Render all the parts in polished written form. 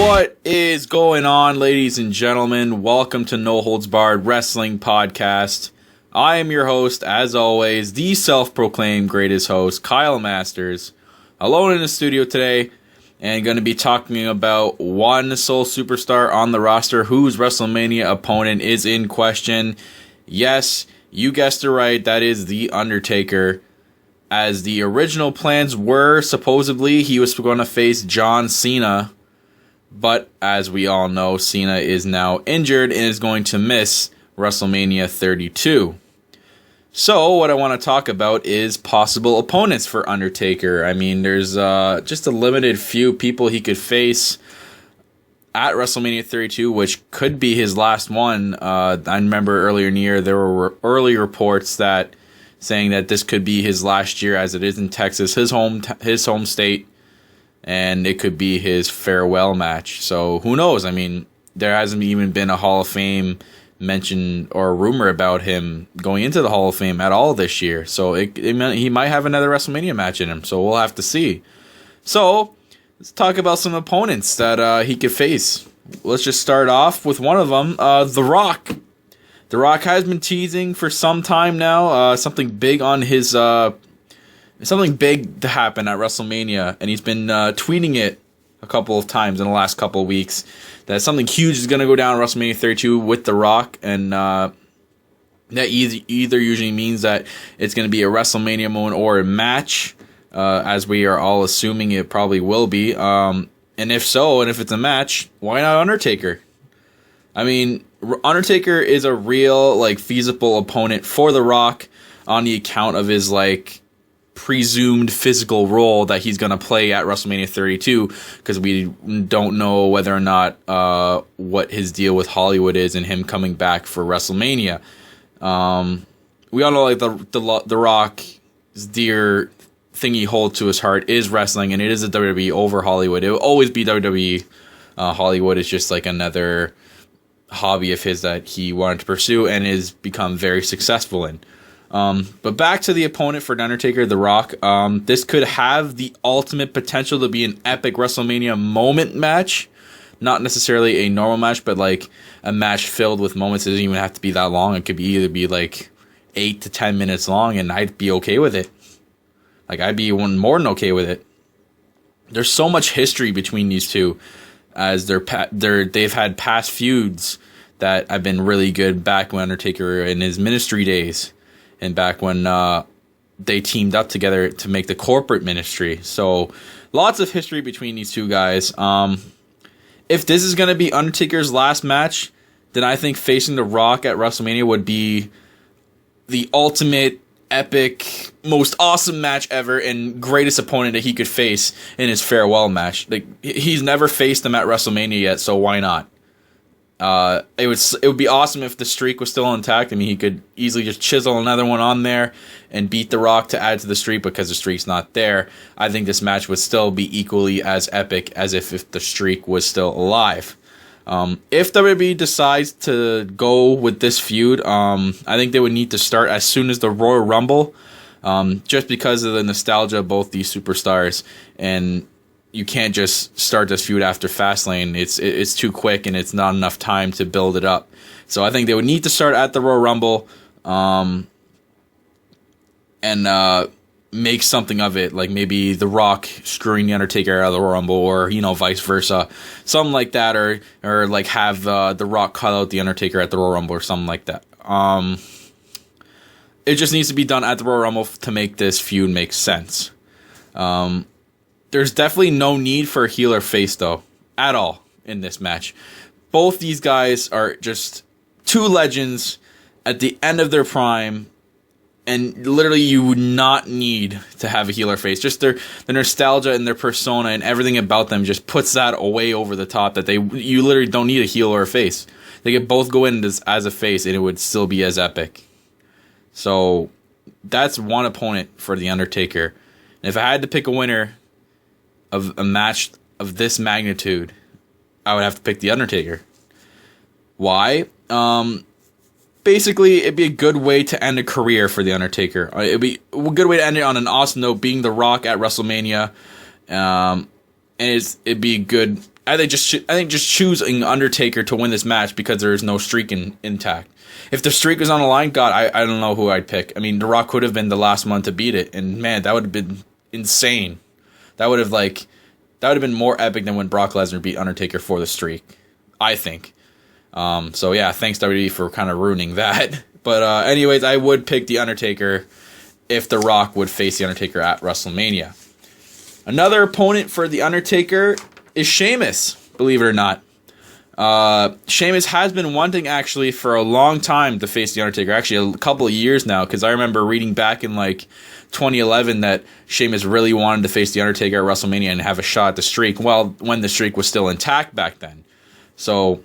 What is going on, ladies and gentlemen? Welcome to No Holds Barred Wrestling Podcast. I am your host, as always, the self-proclaimed greatest host, Kyle Masters, alone in the studio today, and going to be talking about one sole superstar on the roster whose Wrestlemania opponent is in question. Yes, you guessed it right, that is The Undertaker. As the original plans were, supposedly, he was going to face John Cena. But as we all know, Cena is now injured and is going to miss WrestleMania 32. So what I want to talk about is possible opponents for Undertaker. I mean, there's just a limited few people he could face at WrestleMania 32, which could be his last one. I remember earlier in the year there were early reports that saying that this could be his last year, as it is in Texas, his home state. And it could be his farewell match. So who knows? I mean, there hasn't even been a Hall of Fame mention or rumor about him going into the Hall of Fame at all this year. So he might have another WrestleMania match in him. So we'll have to see. So let's talk about some opponents that he could face. Let's just start off with one of them, The Rock. The Rock has been teasing for some time now. Something big on his... something big to happen at WrestleMania, and he's been tweeting it a couple of times in the last couple of weeks that something huge is going to go down at WrestleMania 32 with The Rock, and that either usually means that it's going to be a WrestleMania moment or a match, as we are all assuming it probably will be. And if so, and if it's a match, why not Undertaker? I mean, Undertaker is a real, feasible opponent for The Rock on the account of his, presumed physical role that he's going to play at WrestleMania 32, because we don't know whether or not what his deal with Hollywood is and him coming back for WrestleMania. We all know the Rock's dear thing he holds to his heart is wrestling, and it is a WWE over Hollywood. It will always be WWE. Hollywood is just another hobby of his that he wanted to pursue and has become very successful in. But back to the opponent for The Undertaker, The Rock. This could have the ultimate potential to be an epic WrestleMania moment match. Not necessarily a normal match, but a match filled with moments. It doesn't even have to be that long. It could either be 8 to 10 minutes long, and I'd be okay with it. I'd be more than okay with it. There's so much history between these two, as they've had past feuds that have been really good back when Undertaker in his ministry days. And back when they teamed up together to make the corporate ministry. So lots of history between these two guys. If this is going to be Undertaker's last match, then I think facing The Rock at WrestleMania would be the ultimate, epic, most awesome match ever, and greatest opponent that he could face in his farewell match. He's never faced him at WrestleMania yet, so why not? It would be awesome if the streak was still intact. I mean, he could easily just chisel another one on there and beat The Rock to add to the streak, because the streak's not there. I think this match would still be equally as epic as if the streak was still alive. If WWE decides to go with this feud, I think they would need to start as soon as the Royal Rumble, just because of the nostalgia of both these superstars, and you can't just start this feud after Fastlane. It's too quick, and it's not enough time to build it up. So I think they would need to start at the Royal Rumble, and make something of it, maybe The Rock screwing The Undertaker out of the Royal Rumble, or vice versa, something like that, or have The Rock cut out The Undertaker at the Royal Rumble or something like that. It just needs to be done at the Royal Rumble to make this feud make sense. There's definitely no need for a heel or face, though, at all in this match. Both these guys are just two legends at the end of their prime, and literally you would not need to have a heel or face. Just their nostalgia and their persona and everything about them just puts that way over the top that you literally don't need a heel or a face. They could both go in as a face, and it would still be as epic. So that's one opponent for The Undertaker. And if I had to pick a winner of a match of this magnitude, I would have to pick The Undertaker. Why? Basically, it'd be a good way to end a career for The Undertaker. It'd be a good way to end it on an awesome note, being The Rock at WrestleMania. And it'd be a good I think just choosing Undertaker to win this match because there is no streak intact. If the streak was on the line, God, I don't know who I'd pick. I mean, The Rock could have been the last one to beat it, and man, that would have been insane. That would have been more epic than when Brock Lesnar beat Undertaker for the streak, I think. So yeah, thanks WWE for kind of ruining that. But anyways, I would pick The Undertaker if The Rock would face The Undertaker at WrestleMania. Another opponent for The Undertaker is Sheamus, believe it or not. Sheamus has been wanting actually for a long time to face The Undertaker, actually a couple of years now, because I remember reading back in like 2011 that Sheamus really wanted to face The Undertaker at WrestleMania and have a shot at the streak, well, when the streak was still intact back then. So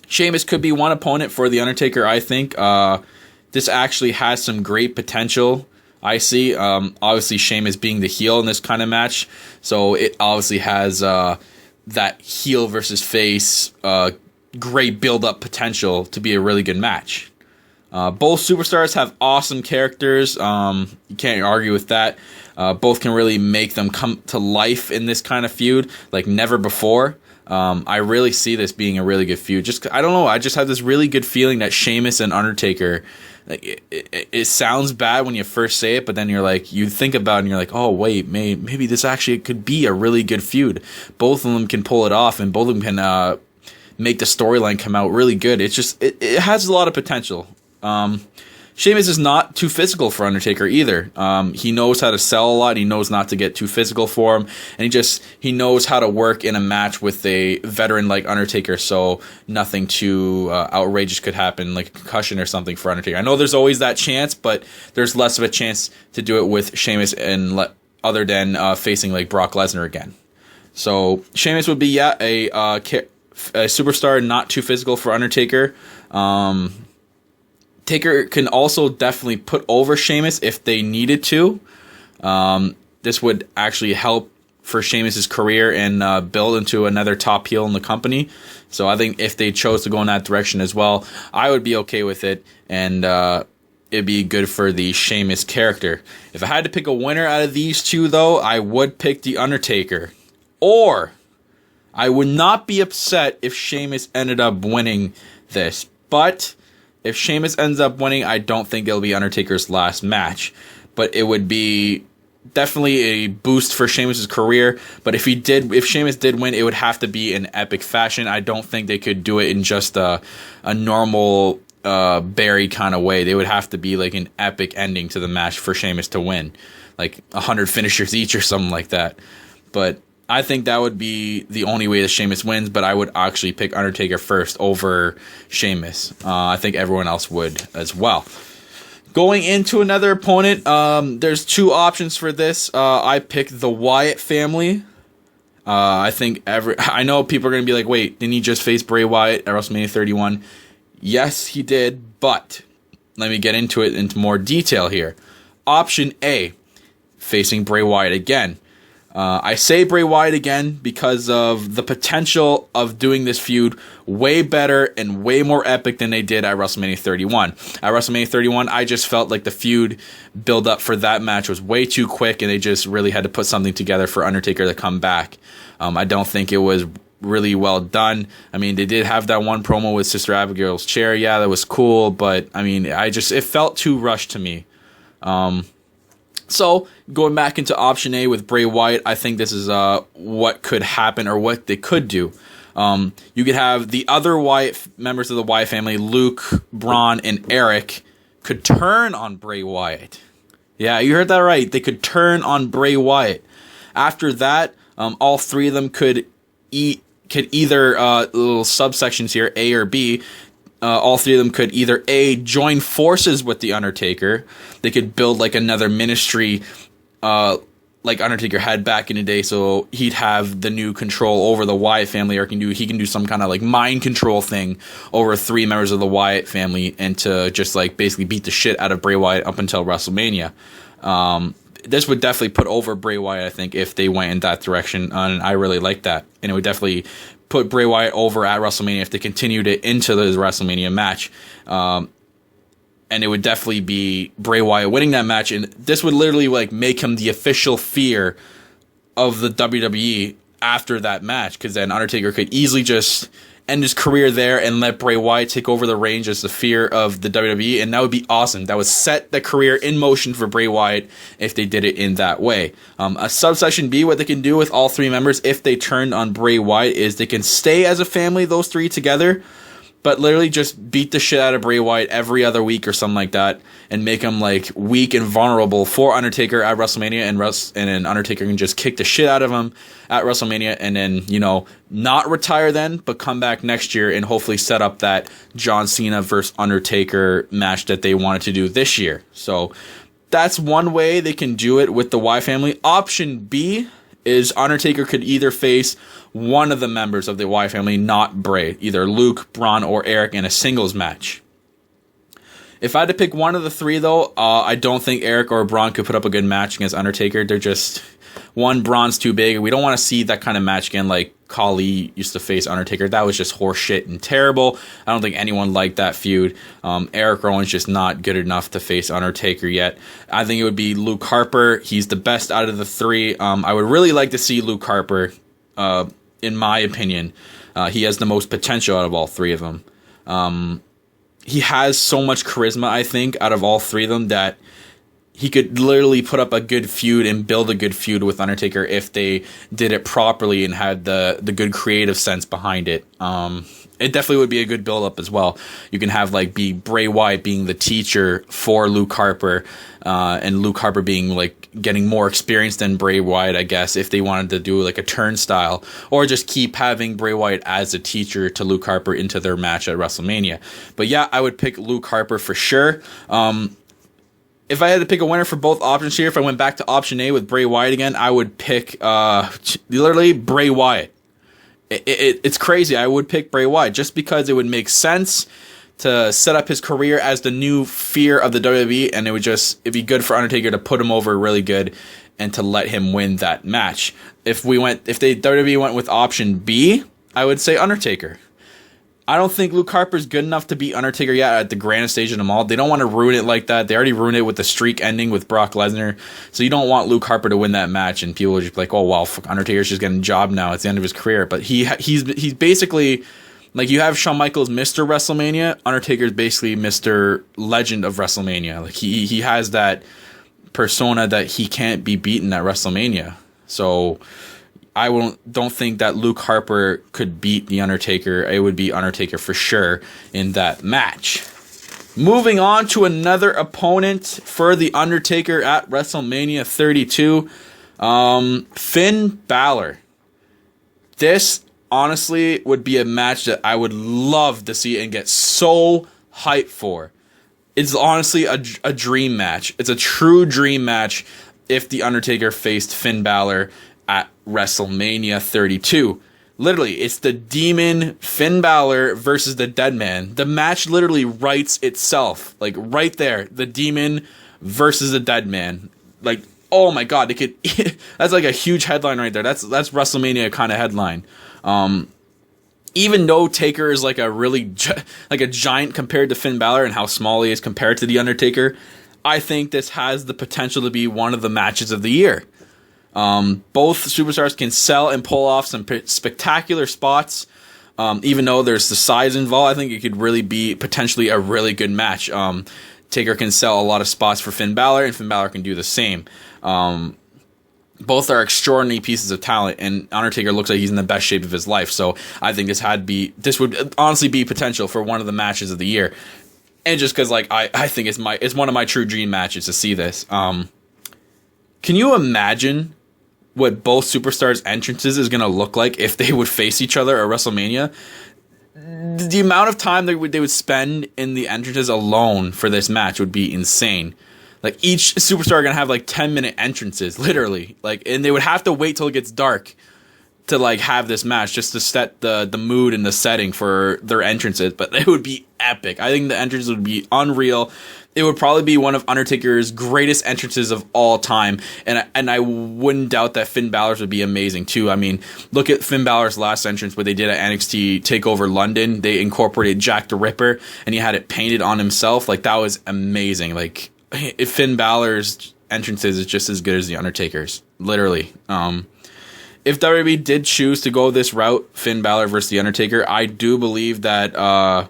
Sheamus could be one opponent for The Undertaker, I think. This actually has some great potential, I see. Obviously, Sheamus being the heel in this kind of match, so it obviously has that heel versus face great build-up potential to be a really good match. Both superstars have awesome characters. You can't argue with that. Both can really make them come to life in this kind of feud like never before. I really see this being a really good feud. I don't know. I just have this really good feeling that Sheamus and Undertaker. It sounds bad when you first say it, but then you think about it and you're like, oh wait, maybe this actually could be a really good feud. Both of them can pull it off, and both of them can make the storyline come out really good. It's just it has a lot of potential. Sheamus is not too physical for Undertaker either. He knows how to sell a lot. He knows not to get too physical for him. And he knows how to work in a match with a veteran like Undertaker, so nothing too outrageous could happen, like a concussion or something for Undertaker. I know there's always that chance, but there's less of a chance to do it with Sheamus other than facing like Brock Lesnar again. So Sheamus would be, a superstar, not too physical for Undertaker. Taker can also definitely put over Sheamus if they needed to. This would actually help for Sheamus' career and build into another top heel in the company. So I think if they chose to go in that direction as well, I would be okay with it, and it'd be good for the Sheamus character. If I had to pick a winner out of these two, though, I would pick The Undertaker. Or I would not be upset if Sheamus ended up winning this. But if Sheamus ends up winning, I don't think it'll be Undertaker's last match. But it would be definitely a boost for Sheamus' career. But if Sheamus did win, it would have to be in epic fashion. I don't think they could do it in just a normal Barry kind of way. They would have to be like an epic ending to the match for Sheamus to win. Like 100 finishers each or something like that. But I think that would be the only way that Sheamus wins, but I would actually pick Undertaker first over Sheamus. I think everyone else would as well. Going into another opponent, there's two options for this. I picked the Wyatt family. I know people are going to be like, wait, didn't he just face Bray Wyatt at WrestleMania 31? Yes, he did, but let me get into it into more detail here. Option A, facing Bray Wyatt again. I say Bray Wyatt again because of the potential of doing this feud way better and way more epic than they did at WrestleMania 31. At WrestleMania 31, I just felt like the feud build up for that match was way too quick, and they just really had to put something together for Undertaker to come back. I don't think it was really well done. I mean, they did have that one promo with Sister Abigail's chair. Yeah, that was cool, but I mean, it felt too rushed to me. So, going back into option A with Bray Wyatt, I think this is what could happen or what they could do. You could have the other members of the Wyatt family, Luke, Braun, and Eric, could turn on Bray Wyatt. Yeah, you heard that right. They could turn on Bray Wyatt. After that, all three of them could either, little subsections here, A or B, all three of them could either A, join forces with The Undertaker. They could build like another ministry like Undertaker had back in the day, so he'd have the new control over the Wyatt family, or he can do some kind of like mind control thing over three members of the Wyatt family, and to just like basically beat the shit out of Bray Wyatt up until WrestleMania. This would definitely put over Bray Wyatt, I think, if they went in that direction, and I really like that. And it would definitely put Bray Wyatt over at WrestleMania if they continued it into the WrestleMania match. And it would definitely be Bray Wyatt winning that match, and this would literally like make him the official fear of the WWE after that match, because then Undertaker could easily just end his career there and let Bray Wyatt take over the reins as the fear of the WWE, and that would be awesome. That would set the career in motion for Bray Wyatt if they did it in that way. A subsection B, what they can do with all three members if they turned on Bray Wyatt, is they can stay as a family, those three together, but literally just beat the shit out of Bray Wyatt every other week or something like that, and make him like weak and vulnerable for Undertaker at WrestleMania, and then Undertaker can just kick the shit out of him at WrestleMania, and then, you know, not retire then, but come back next year and hopefully set up that John Cena versus Undertaker match that they wanted to do this year. So that's one way they can do it with the Y family. Option B is Undertaker could either face one of the members of the Y family, not Bray, either Luke, Braun, or Eric in a singles match. If I had to pick one of the three, though, I don't think Eric or Braun could put up a good match against Undertaker. They're just, one, Braun's too big. We don't want to see that kind of match again like Khali used to face Undertaker. That was just horseshit and terrible. I don't think anyone liked that feud. Eric Rowan's just not good enough to face Undertaker yet. I think it would be Luke Harper. He's the best out of the three. I would really like to see Luke Harper, in my opinion. He has the most potential out of all three of them. He has so much charisma, I think, out of all three of them, that he could literally put up a good feud and build a good feud with Undertaker if they did it properly and had the good creative sense behind it. It definitely would be a good build-up as well. You can have be Bray Wyatt being the teacher for Luke Harper, and Luke Harper being getting more experience than Bray Wyatt, I guess, if they wanted to do a turnstile, or just keep having Bray Wyatt as a teacher to Luke Harper into their match at WrestleMania. But yeah, I would pick Luke Harper for sure. If I had to pick a winner for both options here, if I went back to option A with Bray Wyatt again, I would pick literally Bray Wyatt. It's crazy. I would pick Bray Wyatt just because it would make sense to set up his career as the new fear of the WWE, and it'd be good for Undertaker to put him over really good and to let him win that match. If WWE went with option B, I would say Undertaker. I don't think Luke Harper's good enough to beat Undertaker yet at the grandest stage of them all. They don't want to ruin it like that. They already ruined it with the streak ending with Brock Lesnar. So you don't want Luke Harper to win that match and people are just like, oh, well, Undertaker's just getting a job now. It's the end of his career. But he's basically, you have Shawn Michaels Mr. WrestleMania. Undertaker's basically Mr. Legend of WrestleMania. He has that persona that he can't be beaten at WrestleMania. So I don't think that Luke Harper could beat The Undertaker. It would be Undertaker for sure in that match. Moving on to another opponent for The Undertaker at WrestleMania 32, Finn Balor. This, honestly, would be a match that I would love to see and get so hyped for. It's honestly a dream match. It's a true dream match if The Undertaker faced Finn Balor at WrestleMania 32. Literally, it's the Demon Finn Balor versus the Dead Man. The match literally writes itself. Right there, the Demon versus the Dead Man. Oh my god, that's a huge headline right there. That's WrestleMania kind of headline. Even though Taker is a giant compared to Finn Balor and how small he is compared to The Undertaker, I think this has the potential to be one of the matches of the year. Both superstars can sell and pull off some spectacular spots. Even though there's the size involved, I think it could really be potentially a really good match. Taker can sell a lot of spots for Finn Balor, and Finn Balor can do the same. Both are extraordinary pieces of talent, and Undertaker looks like he's in the best shape of his life. So I think this would honestly be potential for one of the matches of the year. And just because I think it's one of my true dream matches to see this. Can you imagine what both superstars' entrances is going to look like if they would face each other at WrestleMania? The amount of time they would spend in the entrances alone for this match would be insane. Each superstar going to have 10-minute entrances, literally. And they would have to wait till it gets dark to have this match just to set the mood and the setting for their entrances. But it would be epic. I think the entrances would be unreal. It would probably be one of Undertaker's greatest entrances of all time, and I wouldn't doubt that Finn Balor's would be amazing too. I mean, look at Finn Balor's last entrance, what they did at NXT TakeOver London. They incorporated Jack the Ripper, and he had it painted on himself. That was amazing. If Finn Balor's entrances is just as good as The Undertaker's, literally. if WWE did choose to go this route, Finn Balor versus The Undertaker, I do believe that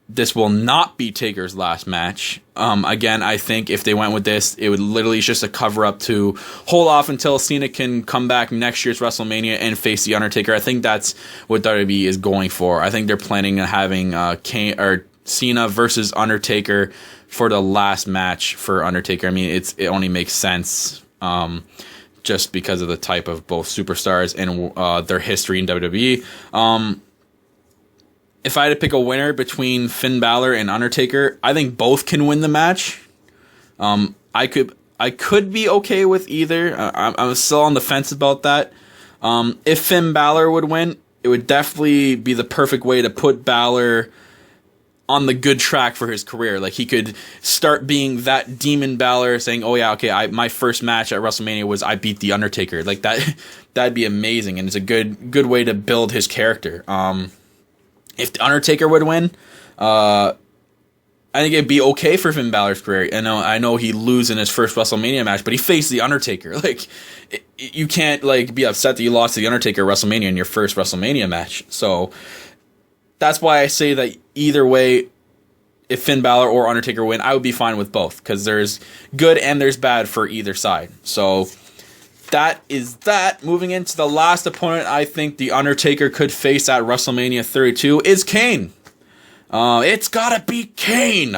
this will not be Taker's last match. Again, I think if they went with this, it would literally just a cover-up to hold off until Cena can come back next year's WrestleMania and face The Undertaker. I think that's what WWE is going for. I think they're planning on having Cena versus Undertaker for the last match for Undertaker. I mean, it only makes sense just because of the type of both superstars and their history in WWE. If I had to pick a winner between Finn Balor and Undertaker, I think both can win the match. I could be okay with either. I'm still on the fence about that. If Finn Balor would win, it would definitely be the perfect way to put Balor on the good track for his career. Like, he could start being that Demon Balor, saying, "Oh yeah, okay, my first match at WrestleMania was I beat The Undertaker." Like that'd be amazing, and it's a good way to build his character. If The Undertaker would win, I think it'd be okay for Finn Balor's career. I know he lose in his first WrestleMania match, but he faced The Undertaker. Like, you can't be upset that you lost to The Undertaker at WrestleMania in your first WrestleMania match. So that's why I say that either way, if Finn Balor or Undertaker win, I would be fine with both, because there's good and there's bad for either side. So that is that. Moving into the last opponent I think The Undertaker could face at WrestleMania 32 is Kane. It's gotta be Kane.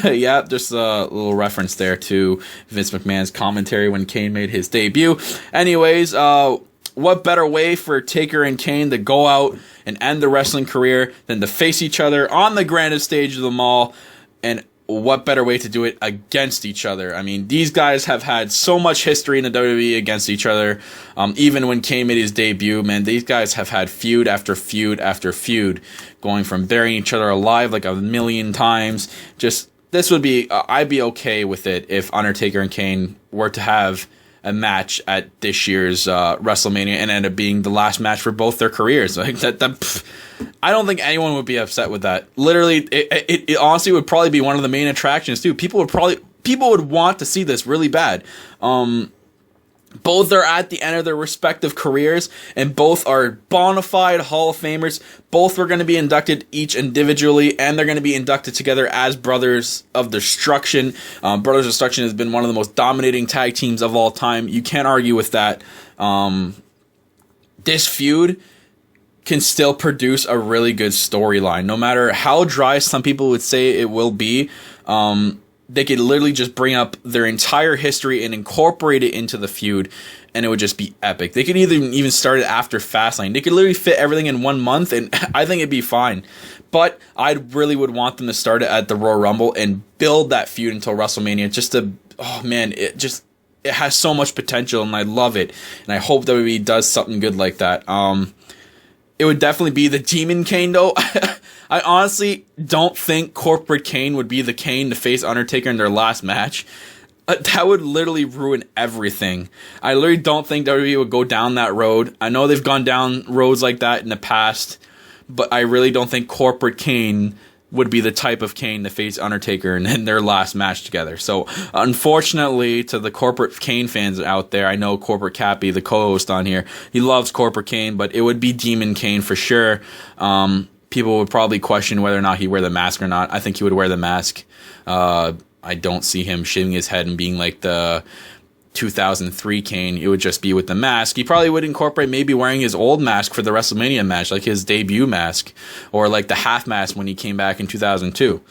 Yeah, just a little reference there to Vince McMahon's commentary when Kane made his debut. Anyways, what better way for Taker and Kane to go out and end the wrestling career than to face each other on the grandest stage of them all? And what better way to do it against each other? I mean, these guys have had so much history in the WWE against each other. Even when Kane made his debut, man, these guys have had feud after feud after feud, going from burying each other alive like a million times. Just, this would be, I'd be okay with it if Undertaker and Kane were to have a match at this year's WrestleMania and end up being the last match for both their careers. Like I don't think anyone would be upset with that. Literally, it honestly would probably be one of the main attractions too. People would want to see this really bad. Both are at the end of their respective careers, and both are bona fide Hall of Famers. Both are going to be inducted each individually, and they're going to be inducted together as Brothers of Destruction. Brothers of Destruction has been one of the most dominating tag teams of all time. You can't argue with that. This feud can still produce a really good storyline, no matter how dry some people would say it will be. They could literally just bring up their entire history and incorporate it into the feud, and it would just be epic. They could even start it after Fastlane. They could literally fit everything in 1 month, and I think it'd be fine. But I really would want them to start it at the Royal Rumble and build that feud until WrestleMania. It has so much potential, and I love it. And I hope WWE does something good like that. It would definitely be the Demon Kane, though. I honestly don't think Corporate Kane would be the Kane to face Undertaker in their last match. That would literally ruin everything. I literally don't think WWE would go down that road. I know they've gone down roads like that in the past, but I really don't think Corporate Kane would be the type of Kane to face Undertaker in their last match together. So, unfortunately, to the Corporate Kane fans out there, I know Corporate Cappy, the co-host on here, he loves Corporate Kane, but it would be Demon Kane for sure. People would probably question whether or not he'd wear the mask or not. I think he would wear the mask. I don't see him shaving his head and being like the 2003 Kane. It would just be with the mask. He probably would incorporate maybe wearing his old mask for the WrestleMania match, like his debut mask, or like the half mask when he came back in 2002.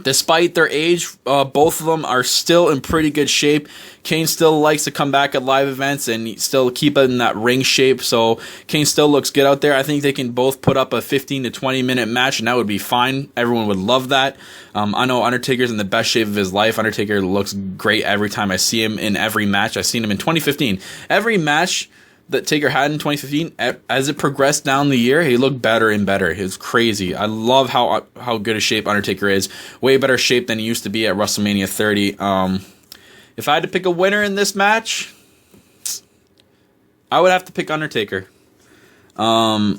Despite their age, both of them are still in pretty good shape. Kane still likes to come back at live events and still keep it in that ring shape, so Kane still looks good out there. I think they can both put up a 15 to 20 minute match, and that would be fine. Everyone would love that. I know Undertaker's in the best shape of his life. Undertaker looks great every time I see him in every match. I've seen him in 2015. Every match that Taker had in 2015, as it progressed down the year, he looked better and better. It was crazy. I love how good a shape Undertaker is. Way better shape than he used to be at WrestleMania 30. If I had to pick a winner in this match, I would have to pick Undertaker. Poor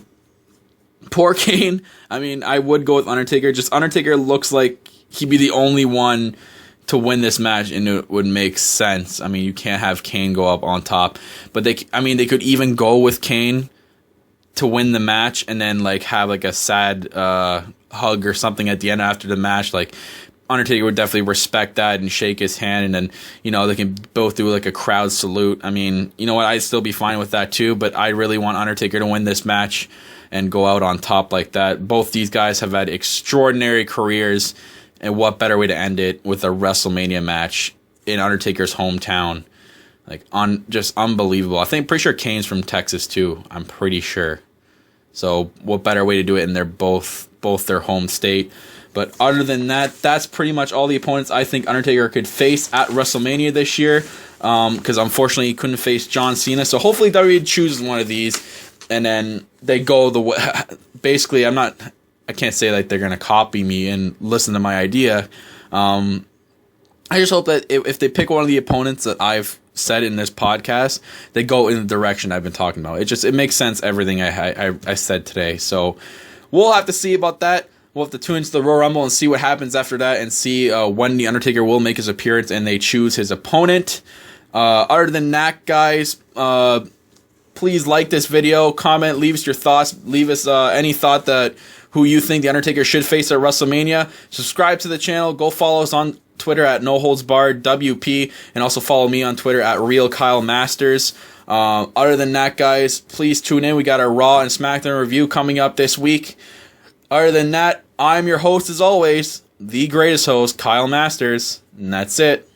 Kane. I mean, I would go with Undertaker. Just Undertaker looks like he'd be the only one to win this match, and it would make sense. I mean, you can't have Kane go up on top, but they could even go with Kane to win the match, and then like have like a sad hug or something at the end after the match. Like Undertaker would definitely respect that and shake his hand, and then, you know, they can both do like a crowd salute. I mean, you know what, I'd still be fine with that too, but I really want Undertaker to win this match and go out on top like that. Both these guys have had extraordinary careers, and what better way to end it with a WrestleMania match in Undertaker's hometown? Like, just unbelievable. Pretty sure Kane's from Texas too. I'm pretty sure. So what better way to do it in both their home state? But other than that, that's pretty much all the opponents I think Undertaker could face at WrestleMania this year. Because unfortunately he couldn't face John Cena. So hopefully WWE chooses one of these, and then they go the way. Basically, I can't say like they're gonna copy me and listen to my idea. I just hope that if they pick one of the opponents that I've said in this podcast, they go in the direction I've been talking about. It makes sense, everything I said today. So we'll have to see about that. We'll have to tune into the Royal Rumble and see what happens after that, and see when the Undertaker will make his appearance and they choose his opponent. Other than that, guys, please like this video, comment, leave us your thoughts, leave us any thought that who you think the Undertaker should face at WrestleMania. Subscribe to the channel. Go follow us on Twitter at NoHoldsBarredWP, and also follow me on Twitter at RealKyleMasters. Other than that, guys, please tune in. We got our Raw and SmackDown review coming up this week. Other than that, I'm your host, as always, the greatest host, Kyle Masters, and that's it.